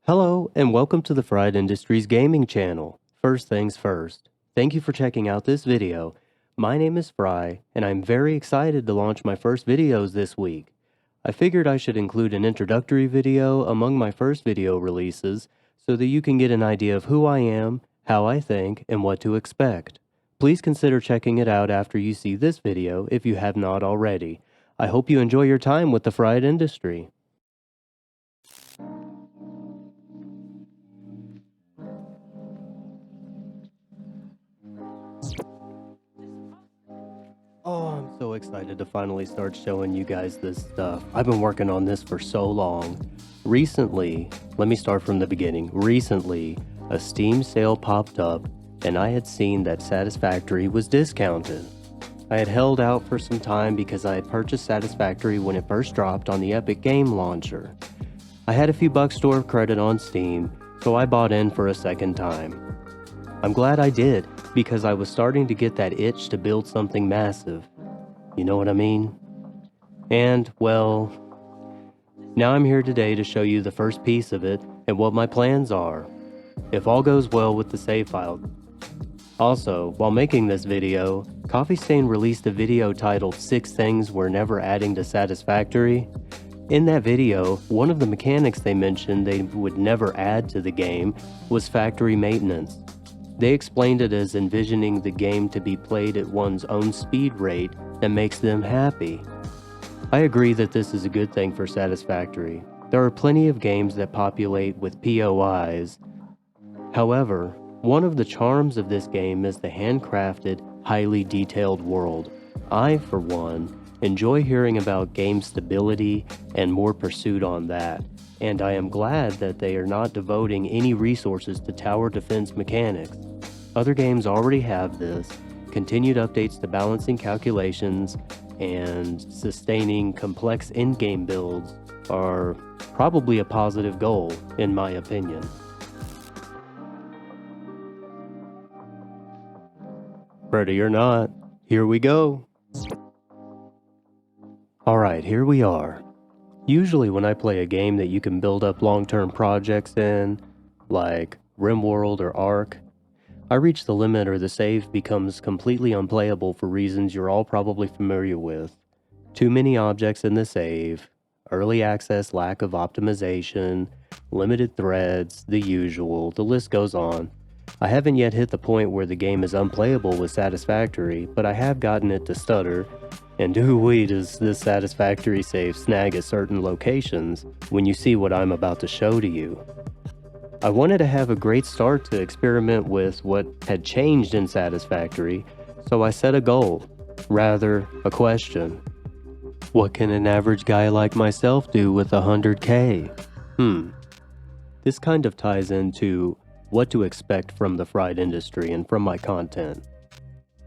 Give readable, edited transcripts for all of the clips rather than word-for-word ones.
Hello, and welcome to the Fried Industries Gaming channel. First things first, thank you for checking out this video. My name is Fry, and I'm very excited to launch my first videos this week. I figured I should include an introductory video among my first video releases so that you can get an idea of who I am, how I think, and what to expect. Please consider checking it out after you see this video if you have not already. I hope you enjoy your time with the Fried Industry. Oh, I'm so excited to finally start showing you guys this stuff. I've been working on this for so long. Recently, let me start from the beginning. Recently, a Steam sale popped up and I had seen that Satisfactory was discounted. I had held out for some time because I had purchased Satisfactory when it first dropped on the Epic Game Launcher. I had a few bucks store credit on Steam, so I bought in for a second time. I'm glad I did, because I was starting to get that itch to build something massive. You know what I mean? And, well, now I'm here today to show you the first piece of it and what my plans are, if all goes well with the save file. Also, while making this video, Coffee Stain released a video titled 6 Things We're Never Adding to Satisfactory. In that video, one of the mechanics they mentioned they would never add to the game was factory maintenance. They explained it as envisioning the game to be played at one's own speed rate that makes them happy. I agree that this is a good thing for Satisfactory. There are plenty of games that populate with POIs. However, one of the charms of this game is the handcrafted, highly detailed world. I, for one, enjoy hearing about game stability and more pursuit on that, and I am glad that they are not devoting any resources to tower defense mechanics. Other games already have this. Continued updates to balancing calculations and sustaining complex endgame builds are probably a positive goal, in my opinion. Ready or not, here we go. Alright, here we are. Usually when I play a game that you can build up long-term projects in, like RimWorld or Ark, I reach the limit or the save becomes completely unplayable for reasons you're all probably familiar with. Too many objects in the save, early access lack of optimization, limited threads, the usual, the list goes on. I haven't yet hit the point where the game is unplayable with Satisfactory, but I have gotten it to stutter, and ooh-wee does this Satisfactory save snag at certain locations when you see what I'm about to show to you. I wanted to have a great start to experiment with what had changed in Satisfactory, so I set a goal, rather a question. What can an average guy like myself do with 100K? This kind of ties into what to expect from the fried industry and from my content.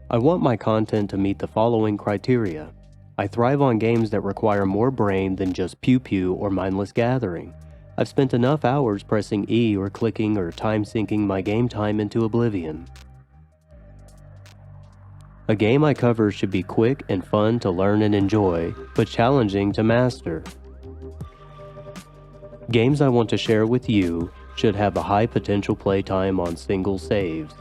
I want my content to meet the following criteria. I thrive on games that require more brain than just pew-pew or mindless gathering. I've spent enough hours pressing E or clicking or time-syncing my game time into oblivion. A game I cover should be quick and fun to learn and enjoy, but challenging to master. Games I want to share with you should have a high potential playtime on single saves,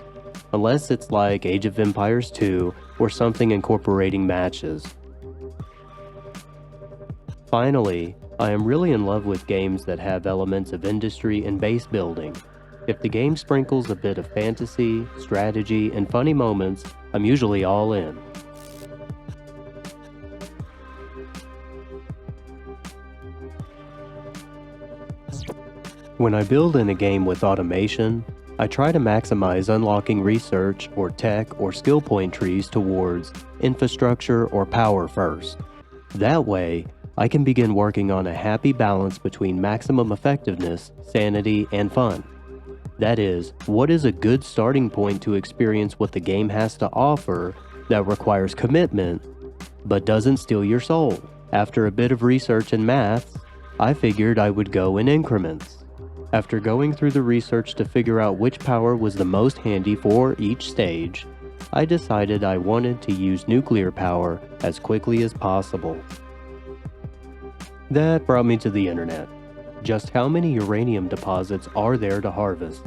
unless it's like Age of Empires 2 or something incorporating matches. Finally, I am really in love with games that have elements of industry and base building. If the game sprinkles a bit of fantasy, strategy, and funny moments, I'm usually all in. When I build in a game with automation, I try to maximize unlocking research or tech or skill point trees towards infrastructure or power first. That way, I can begin working on a happy balance between maximum effectiveness, sanity, and fun. That is, what is a good starting point to experience what the game has to offer that requires commitment, but doesn't steal your soul? After a bit of research and maths, I figured I would go in increments. After going through the research to figure out which power was the most handy for each stage, I decided I wanted to use nuclear power as quickly as possible. That brought me to the internet. Just how many uranium deposits are there to harvest?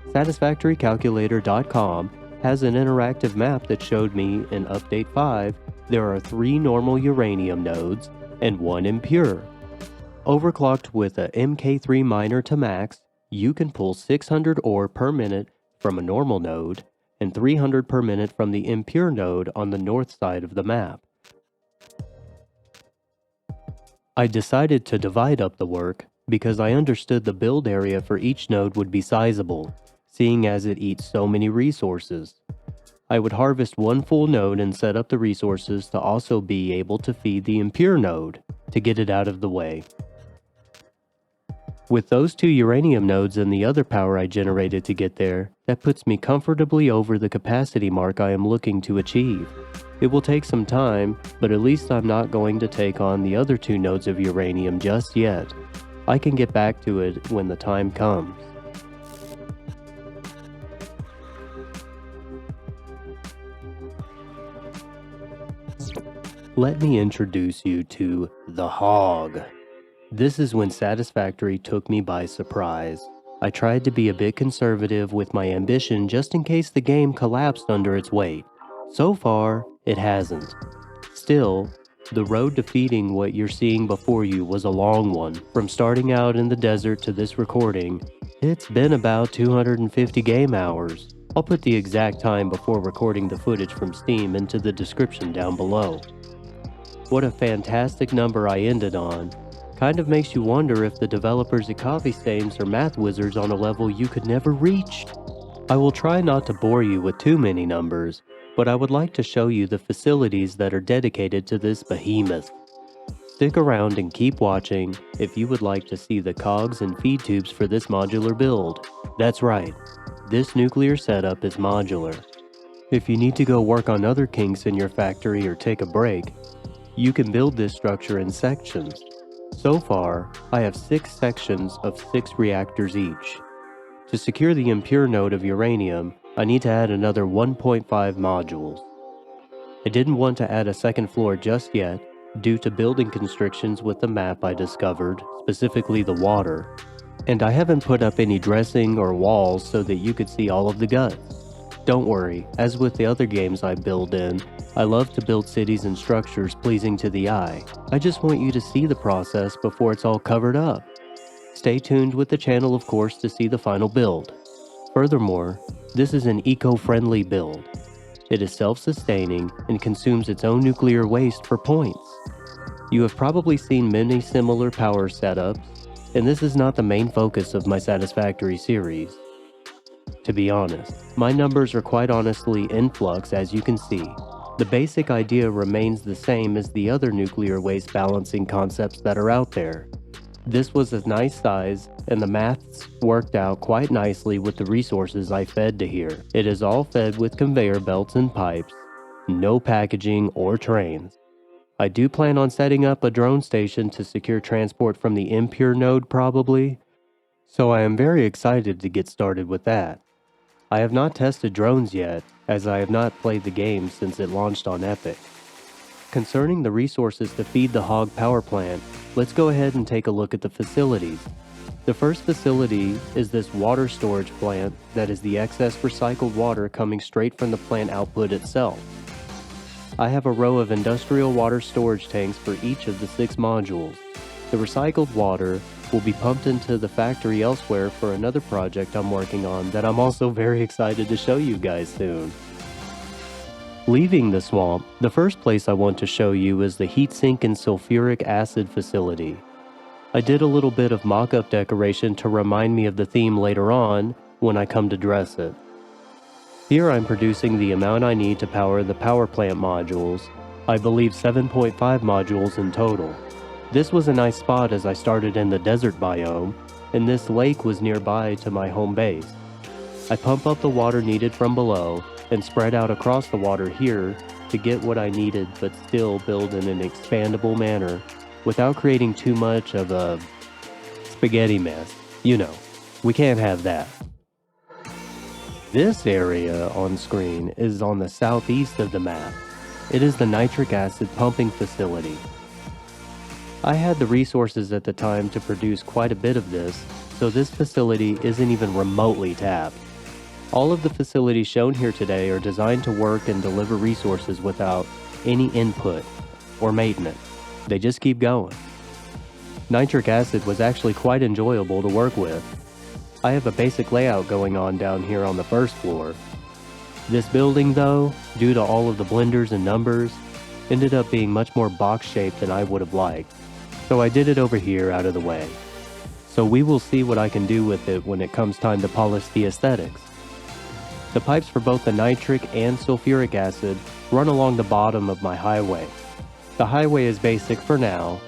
Satisfactorycalculator.com has an interactive map that showed me in Update 5 there are 3 normal uranium nodes and 1 impure. Overclocked with a MK3 miner to max, you can pull 600 ore per minute from a normal node and 300 per minute from the impure node on the north side of the map. I decided to divide up the work because I understood the build area for each node would be sizable, seeing as it eats so many resources. I would harvest one full node and set up the resources to also be able to feed the impure node to get it out of the way. With those 2 uranium nodes and the other power I generated to get there, that puts me comfortably over the capacity mark I am looking to achieve. It will take some time, but at least I'm not going to take on the other 2 nodes of uranium just yet. I can get back to it when the time comes. Let me introduce you to the Hog. This is when Satisfactory took me by surprise. I tried to be a bit conservative with my ambition just in case the game collapsed under its weight. So far, it hasn't. Still, the road to feeding what you're seeing before you was a long one. From starting out in the desert to this recording, it's been about 250 game hours. I'll put the exact time before recording the footage from Steam into the description down below. What a fantastic number I ended on. Kind of makes you wonder if the developers at Coffee Stains are math wizards on a level you could never reach. I will try not to bore you with too many numbers, but I would like to show you the facilities that are dedicated to this behemoth. Stick around and keep watching if you would like to see the cogs and feed tubes for this modular build. That's right, this nuclear setup is modular. If you need to go work on other kinks in your factory or take a break, you can build this structure in sections. So far, I have 6 sections of 6 reactors each. To secure the impure node of uranium, I need to add another 1.5 modules. I didn't want to add a second floor just yet, due to building constrictions with the map I discovered, specifically the water. And I haven't put up any dressing or walls so that you could see all of the guts. Don't worry, as with the other games I build in, I love to build cities and structures pleasing to the eye. I just want you to see the process before it's all covered up. Stay tuned with the channel, of course, to see the final build. Furthermore, this is an eco-friendly build. It is self-sustaining and consumes its own nuclear waste for points. You have probably seen many similar power setups, and this is not the main focus of my Satisfactory series. To be honest, my numbers are quite honestly in flux, as you can see. The basic idea remains the same as the other nuclear waste balancing concepts that are out there. This was a nice size, and the maths worked out quite nicely with the resources I fed to here. It is all fed with conveyor belts and pipes, no packaging or trains. I do plan on setting up a drone station to secure transport from the impure node probably, so I am very excited to get started with that. I have not tested drones yet, as I have not played the game since it launched on Epic. Concerning the resources to feed the Hog power plant, let's go ahead and take a look at the facilities. The first facility is this water storage plant that is the excess recycled water coming straight from the plant output itself. I have a row of industrial water storage tanks for each of the 6 modules. The recycled water will be pumped into the factory elsewhere for another project I'm working on that I'm also very excited to show you guys soon. Leaving the swamp, the first place I want to show you is the heatsink and sulfuric acid facility. I did a little bit of mock-up decoration to remind me of the theme later on when I come to dress it. Here I'm producing the amount I need to power the power plant modules, I believe 7.5 modules in total. This was a nice spot as I started in the desert biome, and this lake was nearby to my home base. I pump up the water needed from below and spread out across the water here to get what I needed but still build in an expandable manner without creating too much of a spaghetti mess. You know, we can't have that. This area on screen is on the southeast of the map. It is the nitric acid pumping facility. I had the resources at the time to produce quite a bit of this, so this facility isn't even remotely tapped. All of the facilities shown here today are designed to work and deliver resources without any input or maintenance. They just keep going. Nitric acid was actually quite enjoyable to work with. I have a basic layout going on down here on the first floor. This building though, due to all of the blenders and numbers, ended up being much more box-shaped than I would have liked. So I did it over here out of the way. So we will see what I can do with it when it comes time to polish the aesthetics. The pipes for both the nitric and sulfuric acid run along the bottom of my highway. The highway is basic for now,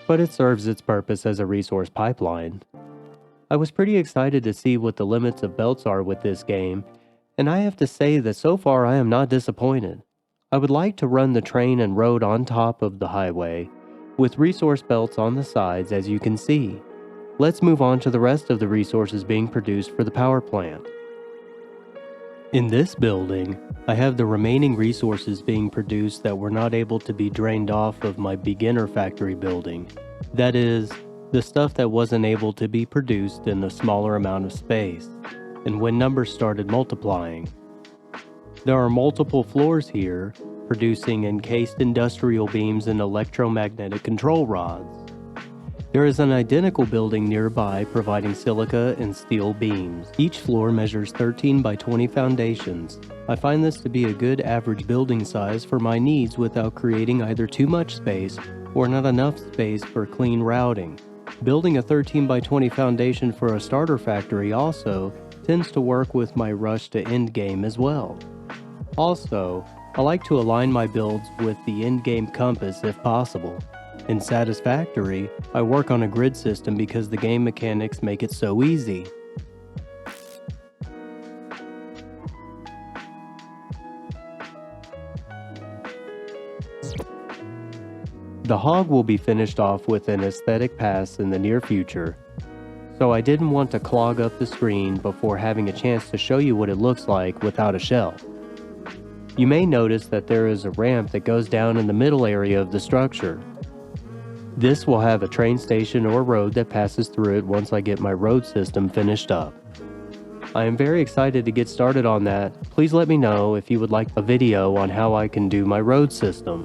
but it serves its purpose as a resource pipeline. I was pretty excited to see what the limits of belts are with this game, and I have to say that so far I am not disappointed. I would like to run the train and road on top of the highway, with resource belts on the sides as you can see. Let's move on to the rest of the resources being produced for the power plant. In this building, I have the remaining resources being produced that were not able to be drained off of my beginner factory building. That is, the stuff that wasn't able to be produced in a smaller amount of space, and when numbers started multiplying. There are multiple floors here, producing encased industrial beams and electromagnetic control rods. There is an identical building nearby providing silica and steel beams. Each floor measures 13 by 20 foundations. I find this to be a good average building size for my needs without creating either too much space or not enough space for clean routing. Building a 13 by 20 foundation for a starter factory also tends to work with my rush to end game as well. Also, I like to align my builds with the end game compass if possible. In Satisfactory, I work on a grid system because the game mechanics make it so easy. The hog will be finished off with an aesthetic pass in the near future, so I didn't want to clog up the screen before having a chance to show you what it looks like without a shell. You may notice that there is a ramp that goes down in the middle area of the structure. This will have a train station or road that passes through it once I get my road system finished up. I am very excited to get started on that. Please let me know if you would like a video on how I can do my road system.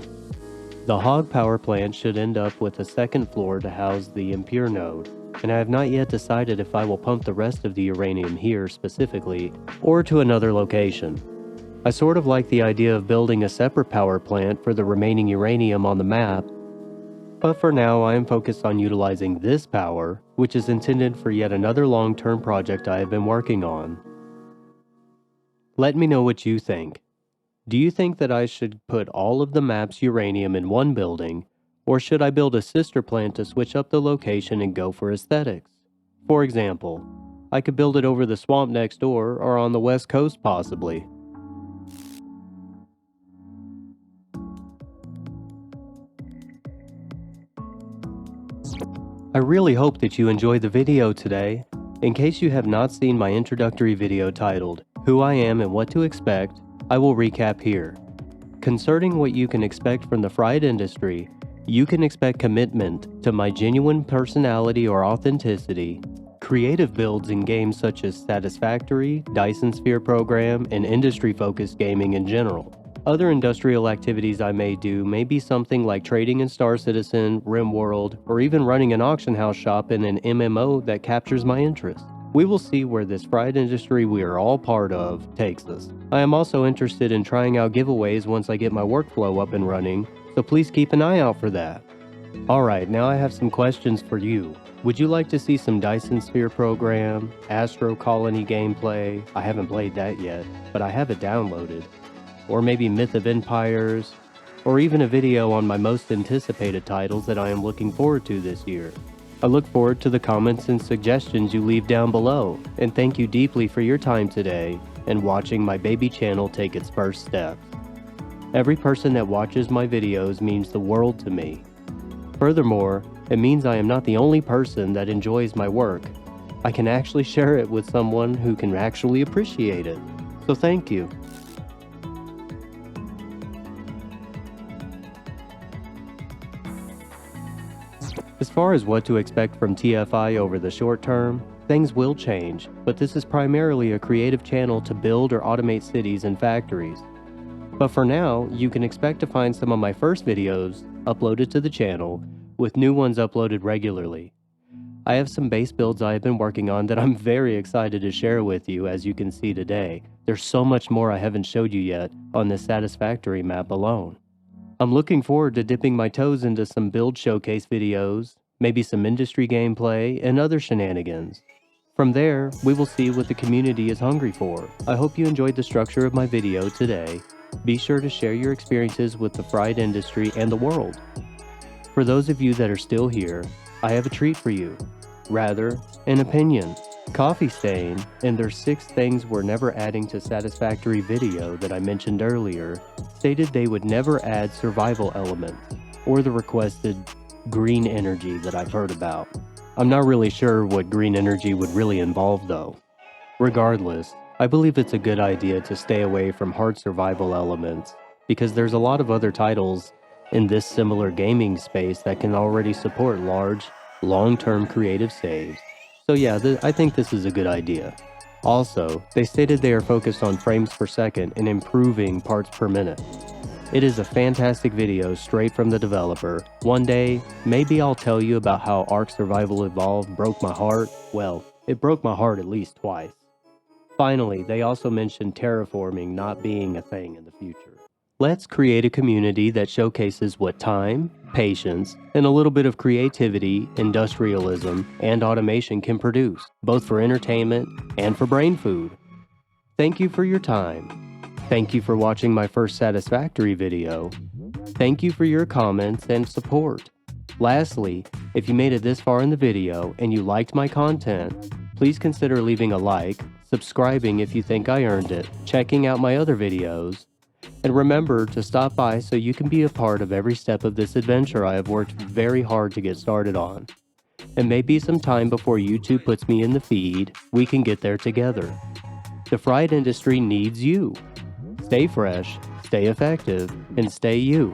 The hog power plant should end up with a second floor to house the impure node, and I have not yet decided if I will pump the rest of the uranium here specifically or to another location. I sort of like the idea of building a separate power plant for the remaining uranium on the map, but for now I am focused on utilizing this power, which is intended for yet another long-term project I have been working on. Let me know what you think. Do you think that I should put all of the map's uranium in one building, or should I build a sister plant to switch up the location and go for aesthetics? For example, I could build it over the swamp next door or on the west coast possibly. I really hope that you enjoyed the video today. In case you have not seen my introductory video titled, Who I Am and What to Expect, I will recap here. Concerning what you can expect from the fried industry, you can expect commitment to my genuine personality or authenticity, creative builds in games such as Satisfactory, Dyson Sphere Program, and industry-focused gaming in general. Other industrial activities I may do may be something like trading in Star Citizen, RimWorld, or even running an auction house shop in an MMO that captures my interest. We will see where this fried industry we are all part of takes us. I am also interested in trying out giveaways once I get my workflow up and running, so please keep an eye out for that. Alright, now I have some questions for you. Would you like to see some Dyson Sphere Program, Astro Colony gameplay? I haven't played that yet, but I have it downloaded. Or maybe Myth of Empires, or even a video on my most anticipated titles that I am looking forward to this year. I look forward to the comments and suggestions you leave down below, and thank you deeply for your time today and watching my baby channel take its first steps. Every person that watches my videos means the world to me. Furthermore, it means I am not the only person that enjoys my work. I can actually share it with someone who can actually appreciate it. So thank you. far as what to expect from T.F.I over the short term, things will change, but this is primarily a creative channel to build or automate cities and factories. But for now, you can expect to find some of my first videos uploaded to the channel, with new ones uploaded regularly. I have some base builds I have been working on that I'm very excited to share with you, as you can see today. There's so much more I haven't showed you yet on this Satisfactory map alone. I'm looking forward to dipping my toes into some build showcase videos, maybe some industry gameplay, and other shenanigans. From there, we will see what the community is hungry for. I hope you enjoyed the structure of my video today. Be sure to share your experiences with the fried industry and the world. For those of you that are still here, I have a treat for you. Rather, an opinion. Coffee Stain, in their 6 things we're never adding to Satisfactory video that I mentioned earlier, stated they would never add survival elements, or the requested green energy that I've heard about. I'm not really sure what green energy would really involve though. Regardless, I believe it's a good idea to stay away from hard survival elements, because there's a lot of other titles in this similar gaming space that can already support large, long-term creative saves. So yeah, I think this is a good idea. Also, they stated they are focused on frames per second and improving parts per minute. It is a fantastic video straight from the developer. One day, maybe I'll tell you about how Ark Survival Evolved broke my heart. Well, it broke my heart at least twice. Finally, they also mentioned terraforming not being a thing in the future. Let's create a community that showcases what time, patience, and a little bit of creativity, industrialism, and automation can produce, both for entertainment and for brain food. Thank you for your time. Thank you for watching my first Satisfactory video. Thank you for your comments and support. Lastly, if you made it this far in the video and you liked my content, please consider leaving a like, subscribing if you think I earned it, checking out my other videos, and remember to stop by so you can be a part of every step of this adventure I have worked very hard to get started on. And maybe some time before YouTube puts me in the feed, we can get there together. The fried industry needs you. Stay fresh, stay effective, and stay you.